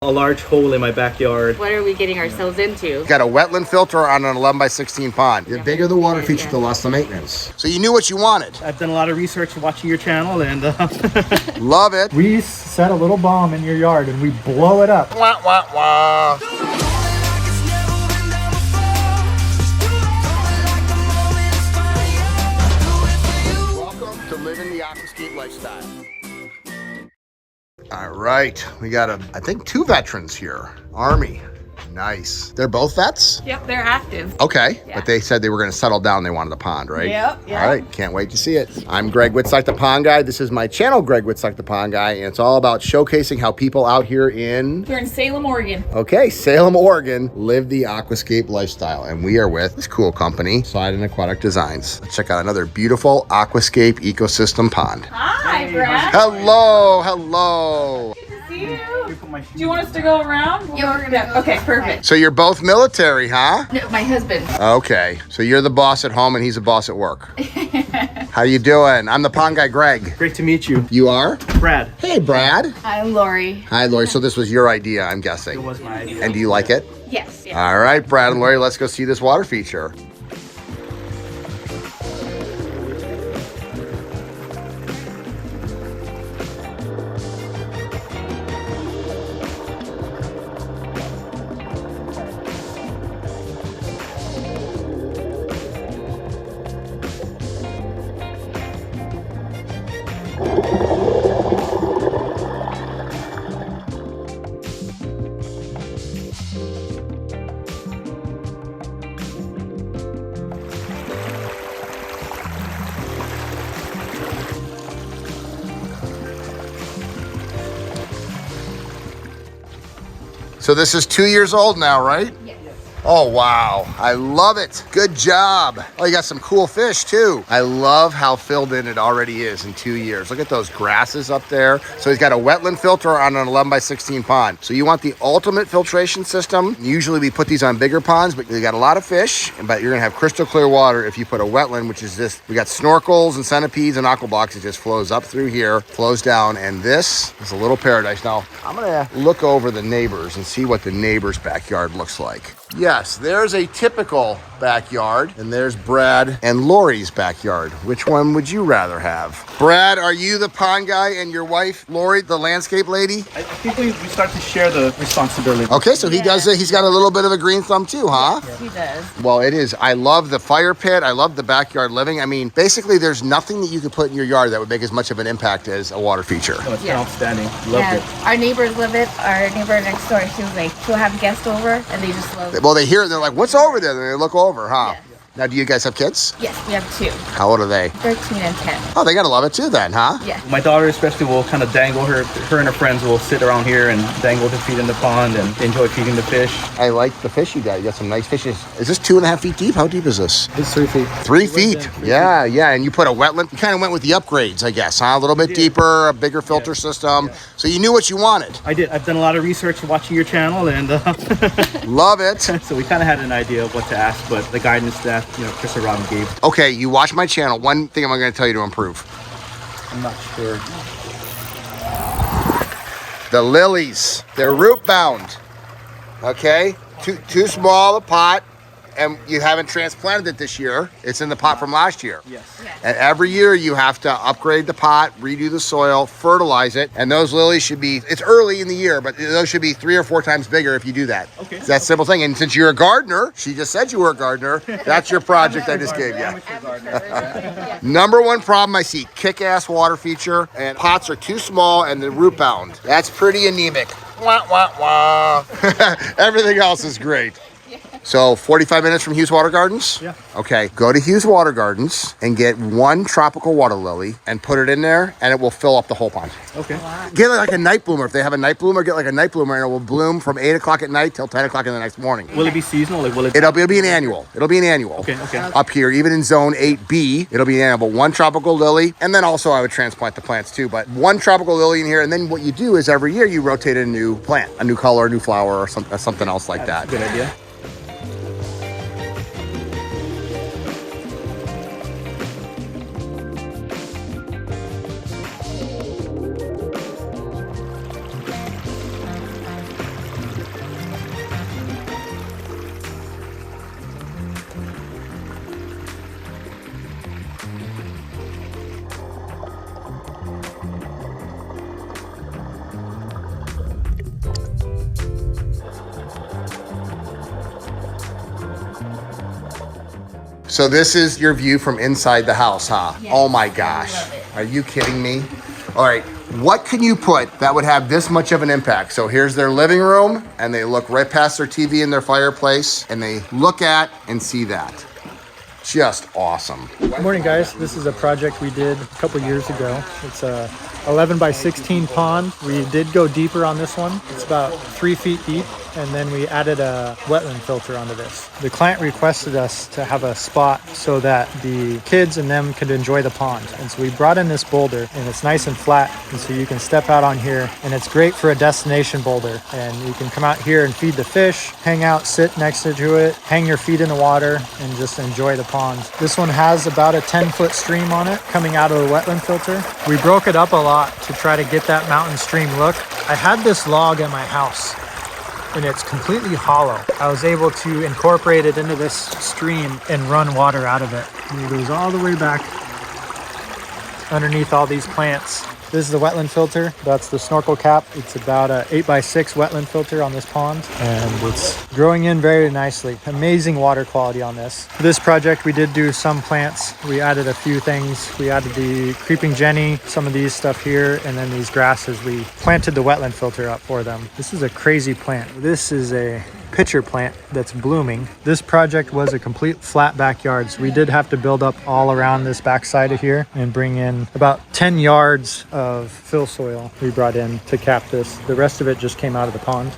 A large hole in my backyard. What are we getting ourselves into? Got a wetland filter on an 11 by 16 pond. The bigger the water feature, the less the maintenance. So you knew what you wanted. I've done a lot of research watching your channel and love it. We set a little bomb in your yard and we blow it up. Wah, wah, wah. Welcome to living the Aquascape lifestyle. All right, we got I think 2 veterans here. Army, nice. They're both vets? Yep, they're active. Okay, Yeah. but they said they were gonna settle down, they wanted the pond, right? Yep, yep. All right, can't wait to see it. I'm Greg Wittstock, the Pond Guy. This is my channel, Greg Wittstock, the Pond Guy, and it's all about showcasing how people out here in... We're in Salem, Oregon. Okay, Salem, Oregon, live the aquascape lifestyle, and we are with this cool company, Slide and Aquatic Designs. Let's check out another beautiful aquascape ecosystem pond. Hi, Brad. Hello, hello. See you. Do you want us to go around? Yeah, we're gonna. Okay, perfect. So you're both military, huh? No, my husband. Okay, so you're the boss at home and he's the boss at work. How you doing? I'm the Pond Guy, Greg. great to meet you. You are? Brad. Hey, Brad. I'm Lori. Hi, Lori. So this was your idea, I'm guessing. It was my idea. And do you like it? Yes. yes. All right, Brad and Lori, let's go see this water feature. So this is 2 years old now, right? Yes. Oh, wow. I love it. Good job. Oh, you got some cool fish too. I love how filled in it already is in 2 years. Look at those grasses up there. So he's got a wetland filter on an 11 by 16 pond. So you want the ultimate filtration system. Usually we put these on bigger ponds, but you got a lot of fish, but you're gonna have crystal clear water if you put a wetland, which is this. We got snorkels and centipedes and Aquablox. It just flows up through here, flows down, and this is a little paradise. Now, I'm gonna look over the neighbors and see what the neighbor's backyard looks like. Yes, there's a typical backyard, and there's Brad and Lori's backyard. Which one would you rather have? Brad, are you the pond guy and your wife, Lori, the landscape lady? I think we start to share the responsibility. Okay, so he does it. He's got a little bit of a green thumb too, huh? He does. Well, it is. I love the fire pit. I love the backyard living. I mean, basically, there's nothing that you could put in your yard that would make as much of an impact as a water feature. Oh, it's been Yeah. outstanding. Loved it. Our neighbors love it. Our neighbor next door, she was like, she'll have guests over, and they just love it. Well, they hear it. They're like, what's over there? And they look over, huh? Yes. Now, do you guys have kids? Yes, we have 2, How old are they? 13 and 10. Oh, they got to love it too then, huh? Yeah. My daughter especially will kind of dangle her and her friends will sit around here and dangle their feet in the pond and enjoy feeding the fish. I like the fish you got. You got some nice fishes. Is this 2.5 feet deep? How deep is this? It's 3 feet. 3 feet. Yeah, yeah. And you put a wetland. You kind of went with the upgrades, I guess, huh? A little bit deeper, a bigger filter system. So you knew what you wanted. I did. I've done a lot of research watching your channel and Love it. so we kind of had an idea of what to ask, but the guidance that, Chris and Robyn gave, Okay, you watch my channel. One thing I'm going to tell you to improve. I'm not sure. The lilies, they're root bound. Okay, too small a pot, and you haven't transplanted it this year. It's in the pot from last year. Yes. And every year you have to upgrade the pot, redo the soil, fertilize it, and those lilies should be, it's early in the year, but those should be 3 or 4 times bigger if you do that. Okay. It's that simple thing. And since you're a gardener, she just said you were a gardener, that's your project I just gave you. Number one problem I see, kick-ass water feature, and pots are too small and they're root bound. That's pretty anemic. Wah, wah, wah. Everything else is great. So 45 minutes from Hughes Water Gardens? Yeah. Okay, go to Hughes Water Gardens and get 1 tropical water lily and put it in there and it will fill up the whole pond. Okay. Get like a night bloomer. If they have a night bloomer, get like a night bloomer and it will bloom from 8 o'clock at night till 10 o'clock in the next morning. Will it be seasonal? Like, will it? It'll be an annual. It'll be an annual. Okay. Up here, even in zone 8B, it'll be an annual. 1 tropical lily, and then also I would transplant the plants too, but 1 tropical lily in here, and then what you do is every year you rotate a new plant, a new color, a new flower, or something else like that. Good idea. So this is your view from inside the house, huh? Yes, Oh my I gosh. love it. Are you kidding me? All right, what can you put that would have this much of an impact? So here's their living room, and they look right past their TV in their fireplace, and they look at and see that. Just awesome. Good morning, guys. This is a project we did a couple years ago. It's a 11 by 16 pond. We did go deeper on this one. It's about 3 feet deep, and then we added a wetland filter onto this. The client requested us to have a spot so that the kids and them could enjoy the pond. And so we brought in this boulder, and it's nice and flat, and so you can step out on here, and it's great for a destination boulder. And you can come out here and feed the fish, hang out, sit next to it, hang your feet in the water, and just enjoy the pond. This one has about a 10-foot stream on it coming out of the wetland filter. We broke it up a lot to try to get that mountain stream look. I had this log at my house, and it's completely hollow. I was able to incorporate it into this stream and run water out of it. And it goes all the way back underneath all these plants. This is the wetland filter. That's the snorkel cap. It's about a 8 by 6 wetland filter on this pond, and it's growing in very nicely. Amazing water quality on this. For this project, we did do some plants. We added a few things. We added the creeping jenny, some of these stuff here, and then these grasses. We planted the wetland filter up for them. This is a crazy plant. This is a pitcher plant that's blooming. This project was a complete flat backyard, so we did have to build up all around this backside of here and bring in about 10 yards of fill soil we brought in to cap this. The rest of it just came out of the pond.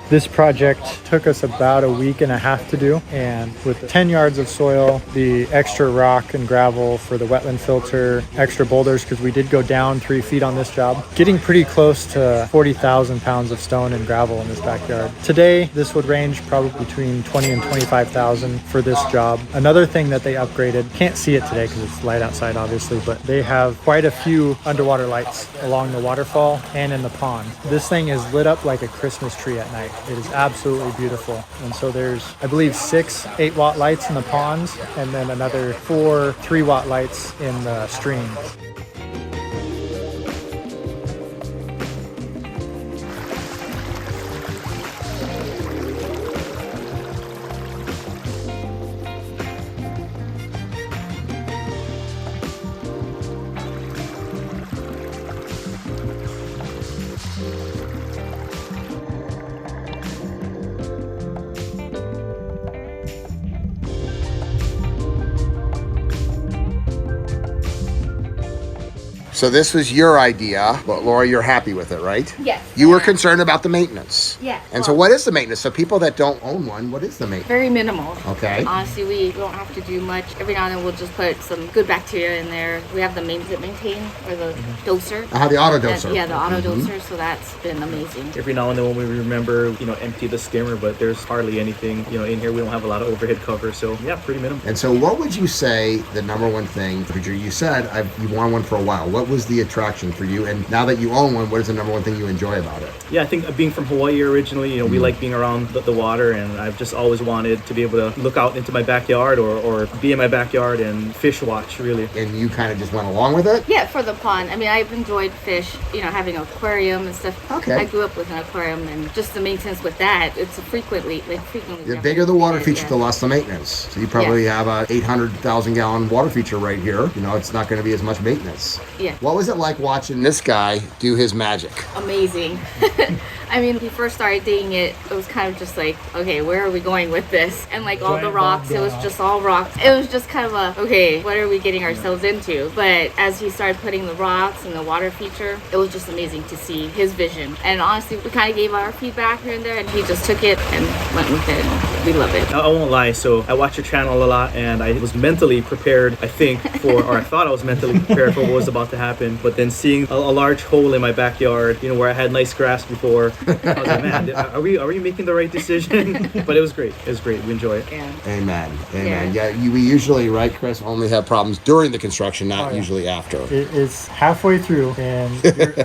This project took us about a week and a half to do, and with 10 yards of soil, the extra rock and gravel for the wetland filter, extra boulders because we did go down 3 feet on this job, getting pretty close to 40,000 pounds of stone and gravel in this backyard. Today, this would range probably between 20 and 25,000 for this job. Another thing that they upgraded, can't see it today because it's light outside obviously, but they have quite a few underwater lights along the waterfall and in the pond. This thing is lit up like a Christmas tree at night. It is absolutely beautiful. And so there's, I believe, 6 8-watt lights in the ponds, and then another 4 3-watt lights in the stream. So this was your idea, but Laura, you're happy with it, right? Yes. You were concerned about the maintenance. Yeah. And so what is the maintenance? So people that don't own one, what is the maintenance? Very minimal. Okay. Honestly, we don't have to do much. Every now and then we'll just put some good bacteria in there. We have the maintain or the doser. The auto doser. Yeah, the auto doser. So that's been amazing. Every now and then when we remember, empty the skimmer, but there's hardly anything, in here. We don't have a lot of overhead cover, so yeah, pretty minimal. And so what would you say the number one thing, you said you wanted one for a while. What was the attraction for you? And now that you own one, what is the number one thing you enjoy about it? Yeah, I think being from Hawaii originally, we like being around the water, and I've just always wanted to be able to look out into my backyard or be in my backyard and fish watch, really. And you kind of just went along with it? Yeah, for the pond. I mean, I've enjoyed fish, having an aquarium and stuff. Okay. I grew up with an aquarium, and just the maintenance with that, it's frequently. The bigger the water feature, the less the maintenance. So you probably have a 800,000 gallon water feature right here. It's not going to be as much maintenance. Yeah. What was it like watching this guy do his magic? Amazing. I mean, when we first started dating it was kind of just like, okay, where are we going with this? And like all the rocks, it was just all rocks. It was just kind of okay, what are we getting ourselves into? But as he started putting the rocks and the water feature, it was just amazing to see his vision. And honestly, we kind of gave our feedback here and there, and he just took it and went with it. And we love it. I won't lie. So I watch your channel a lot, and I was mentally prepared, I think, or I thought I was mentally prepared for what was about to happen. But then seeing a large hole in my backyard, where I had nice grass before, I was like, man, are we making the right decision? But it was great. It was great. We enjoy it. Yeah. Amen. Yeah, we usually, right, Chris, only have problems during the construction, not usually after. It is halfway through, and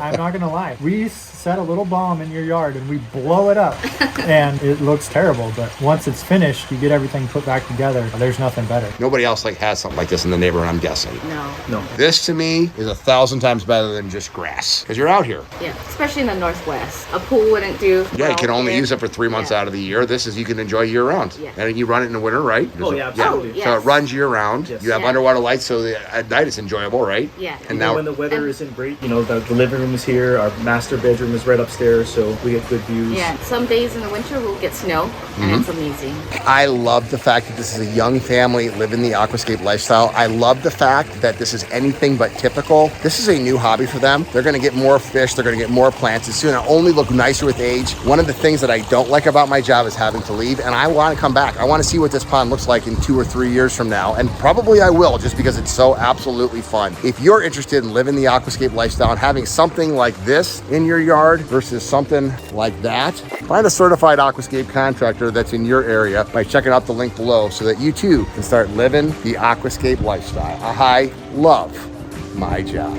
I'm not gonna lie. We set a little bomb in your yard and we blow it up, and it looks terrible. But once it's finished, you get everything put back together. There's nothing better. Nobody else has something like this in the neighborhood, I'm guessing. No. This to me is 1,000 times better than just grass, because you're out here. Yeah, especially in the Northwest. A pool wouldn't do. Yeah, you can only use it for 3 months out of the year. This is you can enjoy year round. Yeah. And you run it in the winter, right? Absolutely. Yes. So it runs year round. Yes. You have underwater lights, so at night it's enjoyable, right? Yeah. And Even now when the weather isn't great, the living room is here. Our master bedroom is right upstairs, so we get good views. Yeah, some days in the winter we'll get snow, and it's amazing. I love the fact that this is a young family living the aquascape lifestyle. I love the fact that this is anything but typical. This is a new hobby for them. They're going to get more fish. They're going to get more plants. It's going to only look nicer with age. One of the things that I don't like about my job is having to leave, and I want to come back. I want to see what this pond looks like in 2 or 3 years from now, and probably I will, just because it's so absolutely fun. If you're interested in living the aquascape lifestyle and having something like this in your yard versus something like that, find a certified aquascape contractor that's in your area by checking out the link below so that you too can start living the aquascape lifestyle. I love my job.